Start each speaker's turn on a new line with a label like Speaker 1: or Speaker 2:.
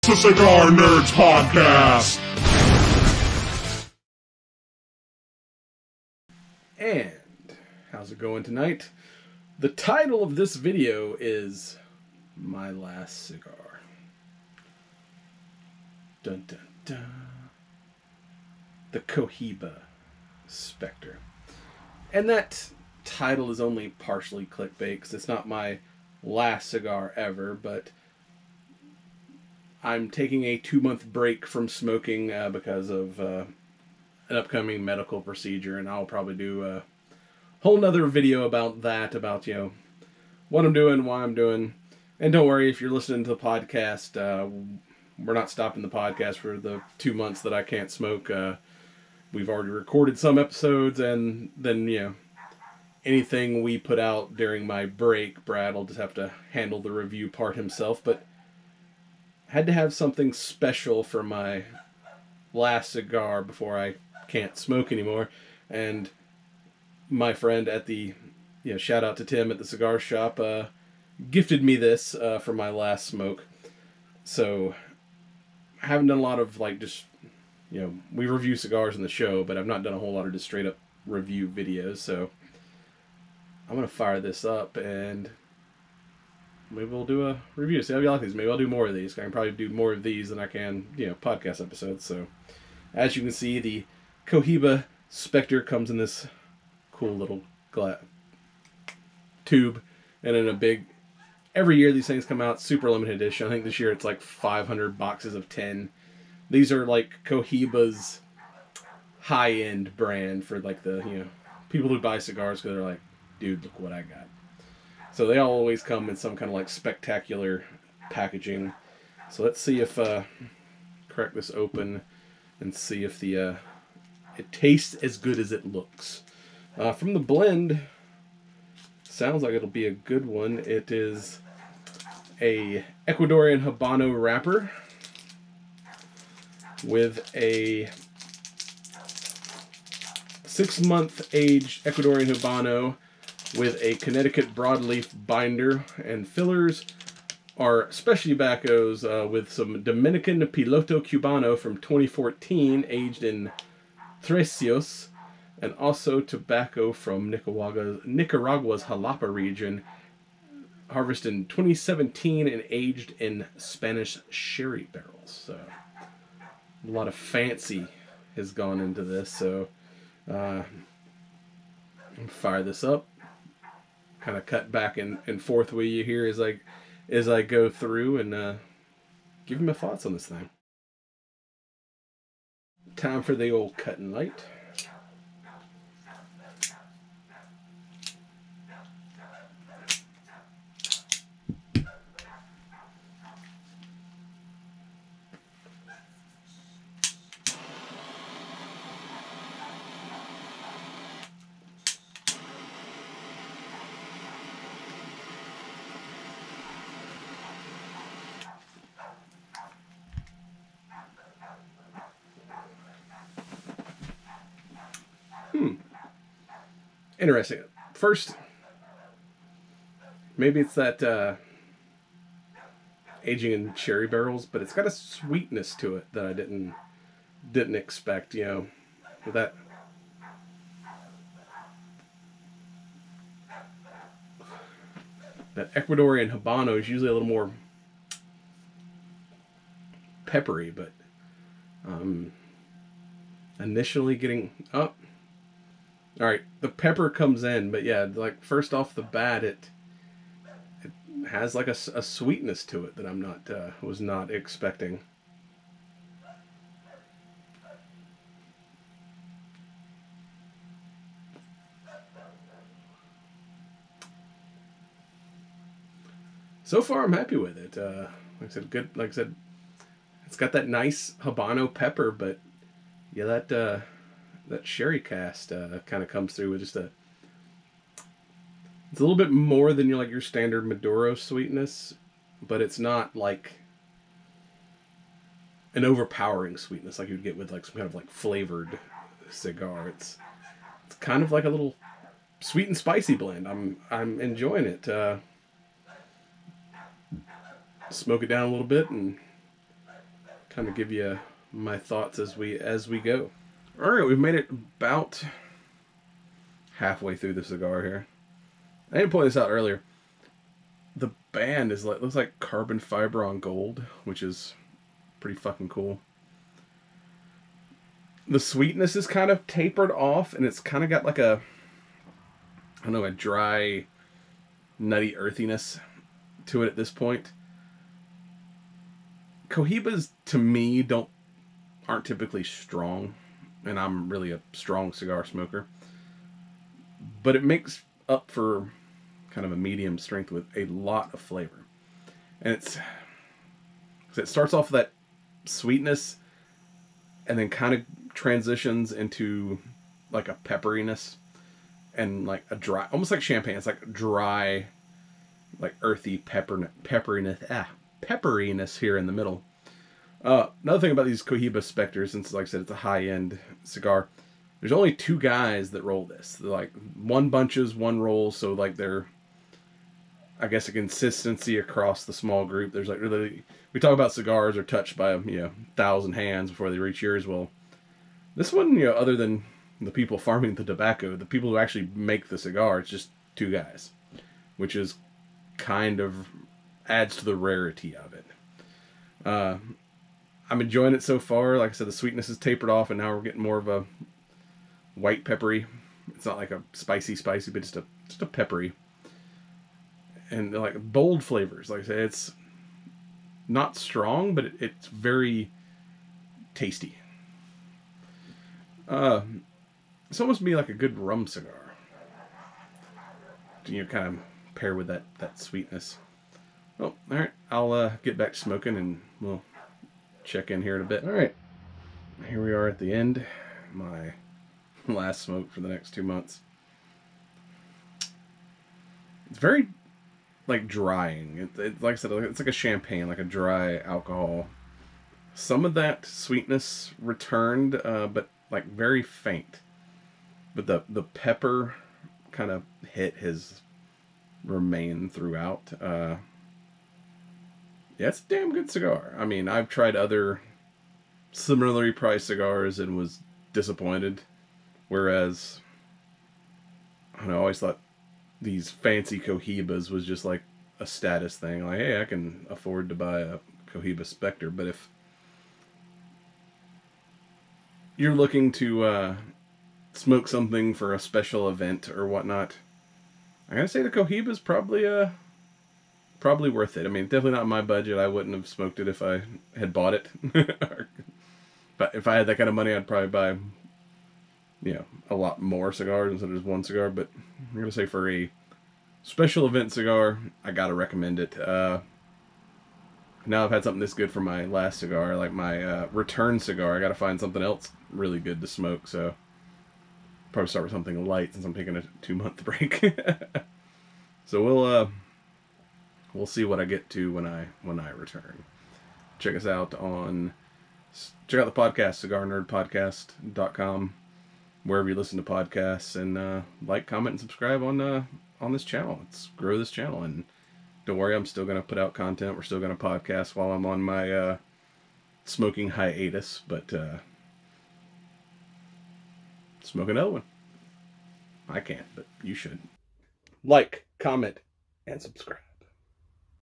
Speaker 1: to Cigar Nerds Podcast.
Speaker 2: And how's it going tonight? The title of this video is My Last Cigar. Dun dun dun. The Cohiba Spectre. And that title is only partially clickbait because it's not my last cigar ever, but I'm taking a 2-month break from smoking because of an upcoming medical procedure, and I'll probably do a whole nother video about that, about, you know, what I'm doing, why I'm doing. And don't worry, if you're listening to the podcast, we're not stopping the podcast for the 2 months that I can't smoke. We've already recorded some episodes, and then, you know, anything we put out during my break, Brad will just have to handle the review part himself, but had to have something special for my last cigar before I can't smoke anymore. And my friend at the, you know, shout out to Tim at the cigar shop, gifted me this for my last smoke. So I haven't done a lot of, like, just, you know, we review cigars in the show, but I've not done a whole lot of just straight up review videos. So I'm going to fire this up and maybe we'll do a review. See how you like these. Maybe I'll do more of these. I can probably do more of these than I can, you know, podcast episodes. So, as you can see, the Cohiba Spectre comes in this cool little glass tube, and in a big. Every year these things come out, super limited edition. I think this year it's like 500 boxes of 10. These are like Cohiba's high-end brand for, like, the, you know, people who buy cigars because they're like, dude, look what I got. So they always come in some kind of, like, spectacular packaging. So let's see if, crack this open and see if the, it tastes as good as it looks. From the blend, sounds like it'll be a good one. It is a Ecuadorian Habano wrapper with a 6-month aged Ecuadorian Habano with a Connecticut broadleaf binder, and fillers are specialty tobaccos with some Dominican Piloto Cubano from 2014, aged in Trecios, and also tobacco from Nicaragua's Jalapa region, harvested in 2017 and aged in Spanish sherry barrels. So a lot of fancy has gone into this. So fire this up. Kind of cut back and forth with you here as I go through and give you my thoughts on this thing. Time for the old cut and light. Interesting. First, maybe it's that aging in cherry barrels, but it's got a sweetness to it that I didn't expect. You know, with that Ecuadorian Habano is usually a little more peppery, but initially getting up. All right, the pepper comes in, but yeah, like, first off the bat, it has like a sweetness to it that I'm not was not expecting. So far, I'm happy with it. Like I said, good. Like I said, it's got that nice Habano pepper, but yeah, that sherry cast kind of comes through with just a. It's a little bit more than your standard Maduro sweetness, but it's not like an overpowering sweetness like you'd get with like some kind of like flavored cigar. It's kind of like a little sweet and spicy blend. I'm enjoying it. Smoke it down a little bit and kind of give you my thoughts as we go. All right, we've made it about halfway through the cigar here. I didn't point this out earlier. The band is looks like carbon fiber on gold, which is pretty fucking cool. The sweetness is kind of tapered off, and it's kind of got like a, I don't know, a dry, nutty earthiness to it at this point. Cohibas, to me, aren't typically strong, and I'm really a strong cigar smoker. But it makes up for kind of a medium strength with a lot of flavor. And it starts off with that sweetness and then kind of transitions into like a pepperiness and like a dry, almost like champagne. It's like dry, like earthy pepperiness here in the middle. Another thing about these Cohiba Spectres, since like I said, it's a high-end cigar, there's only 2 guys that roll this. They're like, one bunches, one rolls, so like they're, I guess, a consistency across the small group. There's like really, we talk about cigars are touched by 1,000 hands before they reach yours. Well, this one, other than the people farming the tobacco, the people who actually make the cigar, it's just 2 guys, which is kind of adds to the rarity of it. I'm enjoying it so far. Like I said, the sweetness is tapered off, and now we're getting more of a white peppery. It's not like a spicy, but just a peppery. And like bold flavors. Like I say, it's not strong, but it's very tasty. It's almost be like a good rum cigar. Kind of pair with that sweetness. Oh, all right. I'll get back to smoking, and we'll check in here in a bit. All right. Here we are at the end. My last smoke for the next 2 months. It's very like drying. Like I said, it's like a champagne, like a dry alcohol. Some of that sweetness returned, but like very faint. But the pepper kind of hit has remained throughout. Yeah, it's a damn good cigar. I mean, I've tried other similarly priced cigars and was disappointed. Whereas, I don't know, I always thought these fancy Cohibas was just like a status thing. Like, hey, I can afford to buy a Cohiba Spectre. But if you're looking to smoke something for a special event or whatnot, I gotta say the Cohiba's probably worth it. I mean, definitely not my budget. I wouldn't have smoked it if I had bought it. But if I had that kind of money, I'd probably buy, a lot more cigars instead of just one cigar. But I'm gonna say for a special event cigar, I gotta recommend it. Now I've had something this good for my last cigar, like my return cigar. I gotta find something else really good to smoke. So probably start with something light since I'm taking a 2-month break. So we'll see what I get to when I return. Check us out check out the podcast, cigarnerdpodcast.com, wherever you listen to podcasts, and like, comment, and subscribe on this channel. Let's grow this channel, and don't worry, I'm still going to put out content. We're still going to podcast while I'm on my smoking hiatus, but smoke another one. I can't, but you should. Like, comment, and subscribe.